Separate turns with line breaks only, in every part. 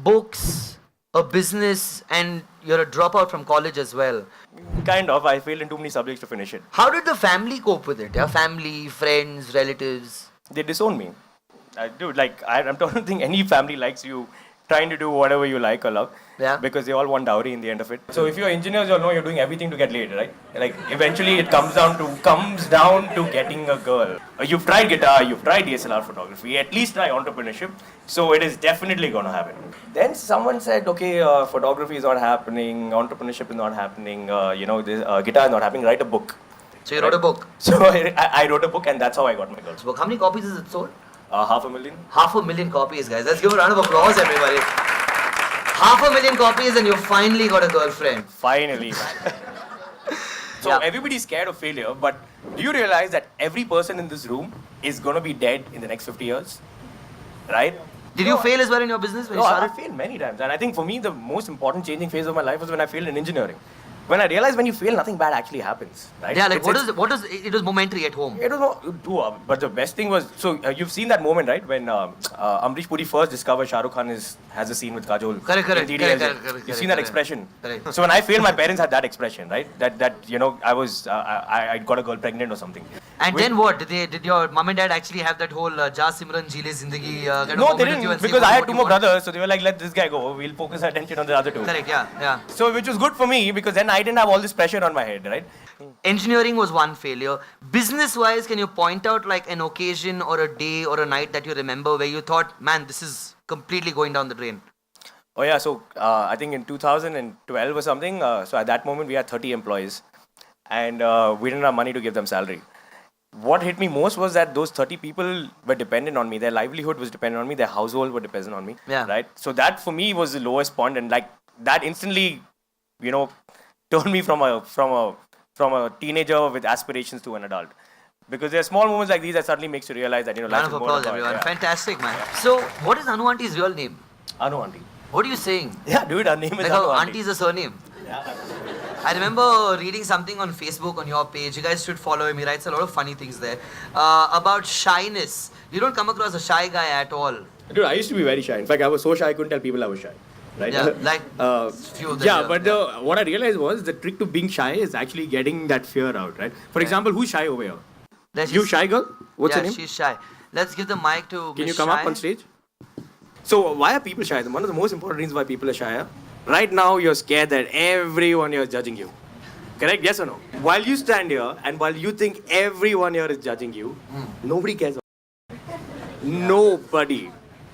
books, a business, and you're a dropout from college as well.
Kind of. I failed in too many subjects to finish it.
How did the family cope with it? Yeah, family, friends, relatives.
They disowned me. Dude, like, I don't think any family likes you trying to do whatever you like or love.
Yeah.
Because they all want dowry in the end of it. So if you're engineers, you'll know you're doing everything to get laid, right? Like, eventually it comes down to getting a girl. You've tried guitar, you've tried DSLR photography, at least try entrepreneurship. So it is definitely going to happen. Then someone said, okay, photography is not happening, entrepreneurship is not happening, this, guitar is not happening, write a book.
So you wrote a book.
So I wrote a book, and that's how I got my girl's book.
How many copies is it sold?
500,000.
500,000 copies, guys. Let's give a round of applause, everybody. 500,000 copies and you finally got a girlfriend.
Finally, man. So everybody's scared of failure, but do you realize that every person in this room is going to be dead in the next 50 years? Right?
Did you fail as well in your business when you
I
started?
failed many times. And I think for me, the most important changing phase of my life was when I failed in engineering. When I realized when you fail, nothing bad actually happens. Right?
Yeah, like it was momentary at home.
It was but the best thing was, you've seen that moment, right? When Amrish Puri first discovered Shah Rukh Khan has a scene with Kajol.
Correct.
You've seen that expression. Correct. So when I failed, my parents had that expression, right? That I got a girl pregnant or something.
And then what? Did your mom and dad actually have that whole Ja Simran Jile Zindagi kind
No,
of
they
moment with you
didn't,
and say
because
what
I had
you
two more
want?
brothers, so they were like, let this guy go. We'll focus our attention on the other two.
Correct, yeah.
So which was good for me, because then I didn't have all this pressure on my head, right?
Engineering was one failure. Business-wise, can you point out like an occasion or a day or a night that you remember where you thought, man, this is completely going down the drain?
Oh yeah, so I think in 2012 or something, so at that moment we had 30 employees, and we didn't have money to give them salary. What hit me most was that those 30 people were dependent on me. Their livelihood was dependent on me. Their household were dependent on me.
Yeah.
Right? So that for me was the lowest point, and like that instantly, turned me from a teenager with aspirations to an adult. Because there are small moments like these that suddenly makes you realize that life
Round
is
of
more
applause,
about,
everyone.
yeah.
Fantastic, man. So, what is Anu Auntie's real name?
Anu Auntie.
What are you saying?
Yeah, dude, her name is
Like
Anu
how
Auntie.
auntie is a surname.
Yeah.
I remember reading something on Facebook on your page. You guys should follow him. He writes a lot of funny things there. About shyness. You don't come across a shy guy at all.
Dude, I used to be very shy. In fact, I was so shy I couldn't tell people I was shy. Right?
Yeah, like few of them.
What I realized was the trick to being shy is actually getting that fear out, right? For example, who's shy over here? You shy girl? What's her name?
She's shy. Let's give the mic to
Can
Miss
you come
Shy.
up on stage? So why are people shy? One of the most important reasons why people are shy. Right now, you're scared that everyone here is judging you. Correct? Yes or no? While you stand here and while you think everyone here is judging you, nobody cares. Nobody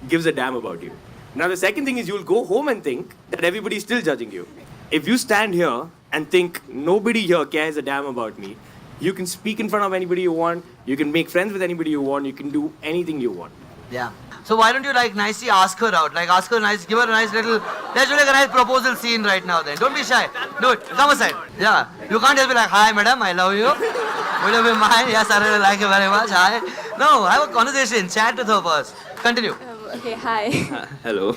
gives a damn about you. Now the second thing is you'll go home and think that everybody is still judging you. If you stand here and think nobody here cares a damn about me, you can speak in front of anybody you want, you can make friends with anybody you want, you can do anything you want.
Yeah. So why don't you like nicely ask her out? Like ask her nice, give her a nice little, let's do like a nice proposal scene right now then. Don't be shy. Do it. Come aside. Yeah. You can't just be like, hi madam, I love you. Will you be mine? Yes, I really like you very much. Hi. No, have a conversation. Chat with her first. Continue.
Okay, hi.
Hello.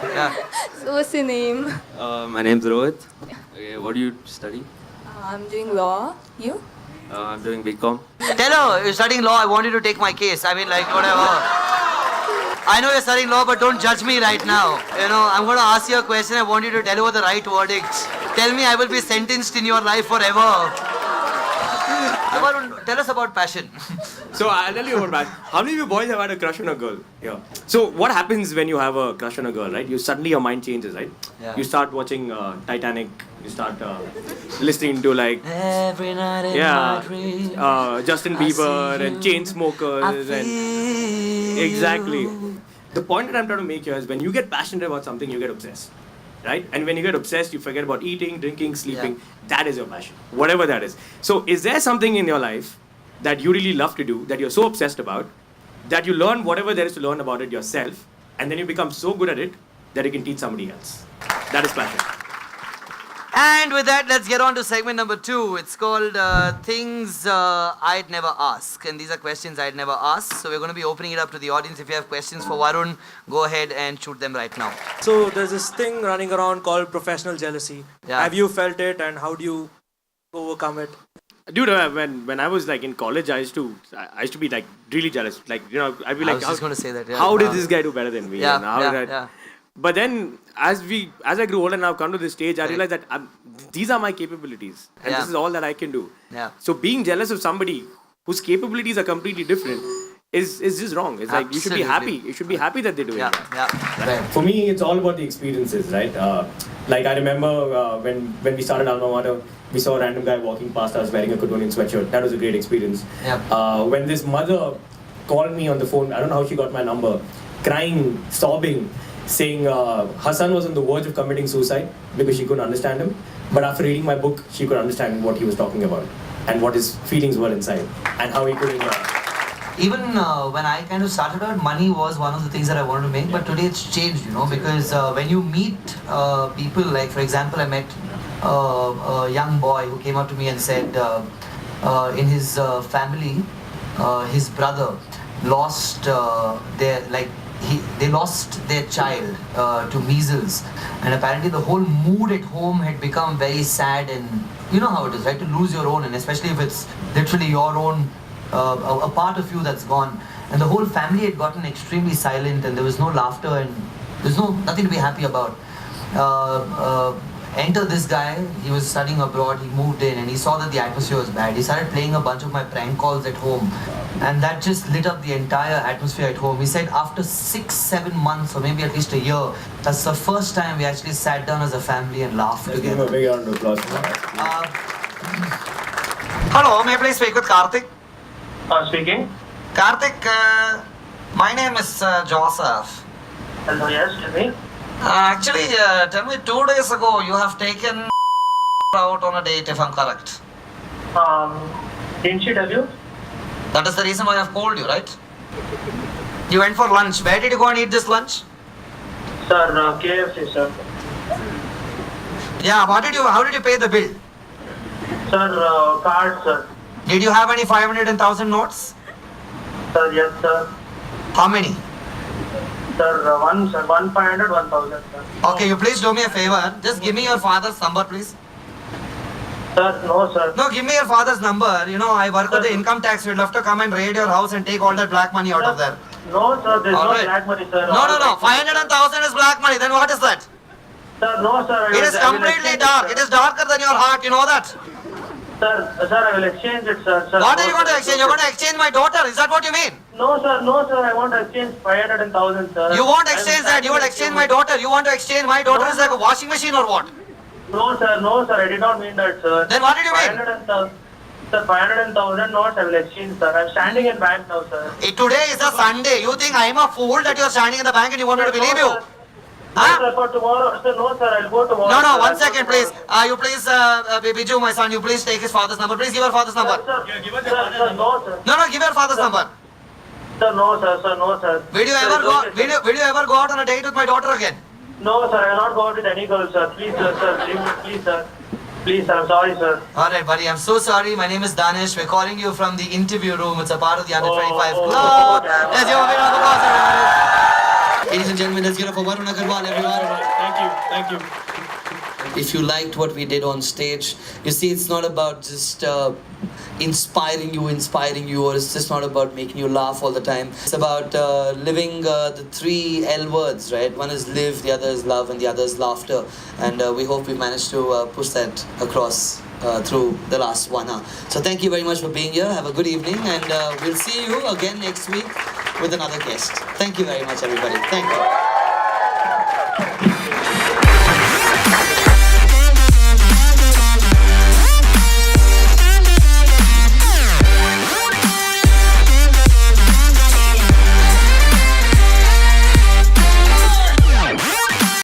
Yeah.
So what's your name?
My name's Rohit. Okay, what do you study?
I'm doing law. You?
I'm doing BCom.
Tell her, you're studying law, I want you to take my case. I mean like whatever. I know you're studying law, but don't judge me right now. I'm going to ask you a question. I want you to deliver the right verdict. Tell me I will be sentenced in your life forever. Tell us about passion.
So I'll tell you about that. How many of you boys have had a crush on a girl? Yeah. So what happens when you have a crush on a girl, right? Suddenly your mind changes, right?
Yeah.
You start watching Titanic. You start listening to like
Every night in my dreams,
Justin
I
Bieber
see
and
you.
Chainsmokers and exactly. The point that I'm trying to make here is when you get passionate about something, you get obsessed. Right? And when you get obsessed, you forget about eating, drinking, sleeping.
Yeah.
That is your passion. Whatever that is. So is there something in your life that you really love to do, that you're so obsessed about, that you learn whatever there is to learn about it yourself, and then you become so good at it that you can teach somebody else? That is passion.
And with that, let's get on to segment number 2. It's called Things I'd Never Ask. And these are questions I'd never ask. So we're going to be opening it up to the audience. If you have questions for Varun, go ahead and shoot them right now.
So there's this thing running around called professional jealousy.
Yeah.
Have you felt it, and how do you overcome it?
Dude, when I was like in college, I used to be like really jealous. Like, I'd be
I
like,
was just going to say that. Yeah.
how did this guy do better than me?
Yeah,
And how
yeah,
did I-
yeah.
But then, as I grew older and I've come to this stage, I realized that these are my capabilities, and this is all that I can do.
Yeah.
So being jealous of somebody whose capabilities are completely different is just wrong. It's like you should be happy. You should be happy that they're doing that.
Yeah. Right.
For me, it's all about the experiences, right? Like I remember when we started Alma Mater, we saw a random guy walking past us wearing a Cottonian sweatshirt. That was a great experience.
Yeah.
When this mother called me on the phone, I don't know how she got my number, crying, sobbing, saying her son was on the verge of committing suicide because she couldn't understand him. But after reading my book, she could understand what he was talking about and what his feelings were inside and how he could.
Even when I kind of started out, money was one of the things that I wanted to make. But today it's changed, because when you meet people, like for example, I met a young boy who came up to me and said in his family, his brother lost they lost their child to measles, and apparently the whole mood at home had become very sad, and you know how it is, right, to lose your own, and especially if it's literally your own, a part of you that's gone, and the whole family had gotten extremely silent, and there was no laughter, and there's nothing to be happy about. Enter this guy, he was studying abroad, he moved in and he saw that the atmosphere was bad. He started playing a bunch of my prank calls at home, and that just lit up the entire atmosphere at home. He said after 6-7 months or maybe at least a year, that's the first time we actually sat down as a family and laughed together.
Give him a big round of applause.
Hello, may I please speak with Karthik?
Speaking.
Karthik, my name is Joseph.
Hello, yes, tell me.
Actually, tell me, 2 days ago you have taken out on a date, if I'm correct.
Didn't she tell you?
That is the reason why I've called you, right? You went for lunch. Where did you go and eat this lunch?
Sir, KFC, sir.
Yeah, how did you pay the bill?
Sir, card, sir.
Did you have any 500 and 1,000 notes?
Sir, yes, sir.
How many?
Sir, one, sir. 1,500, 1,000, sir.
Okay, you please do me a favor. Just give me your father's number, please.
Sir, no, sir.
No, give me your father's number. You know, I work with the income tax. We'd love to come and raid your house and take all that black money out of there.
No, sir, there's
All
no
right.
black money, sir.
No. 500 and 1,000 is black money. Then what is that?
Sir, no, sir.
It is completely dark. It is darker than your heart. You know that?
Sir, I will exchange it, sir.
What are you going to exchange? You're going to exchange my daughter. Is that what you mean?
No, sir, I want to exchange 500 and 1,000, sir.
You won't exchange that. You will exchange my daughter. You want to exchange my daughter is like a washing machine or what?
No, sir, I did not mean that, sir.
Then what did you mean?
500 and 1,000 notes I will exchange, sir. I'm standing in bank now, sir.
Today is a Sunday. You think I am a fool that you are standing in the bank and you want me to believe you?
No, sir, for tomorrow. Sir, no, sir, I'll go tomorrow.
No,
sir.
one second, please. You please, Biju, my son, you please take his father's number. Please give your father's number.
Sir, no, sir.
No, give your father's number.
Sir, no, sir.
Will you ever go out on a date with my daughter again?
No, sir, I will not go out with any girl, sir. Please, sir, leave me, please, sir. Please, I'm sorry, sir.
Alright, buddy, I'm so sorry. My name is Danish. We're calling you from the interview room. It's a part of the Under 25 Club. Let's give a big round of applause, everybody. Ladies and gentlemen, let's give it up for Varun Agarwal, everyone.
Thank you.
If you liked what we did on stage, you see, it's not about just inspiring you, or it's just not about making you laugh all the time. It's about living the 3 L words, right? One is live, the other is love, and the other is laughter. And we hope we managed to push that across through the last 1 hour. So thank you very much for being here. Have a good evening, and we'll see you again next week with another guest. Thank you very much, everybody. Thank you.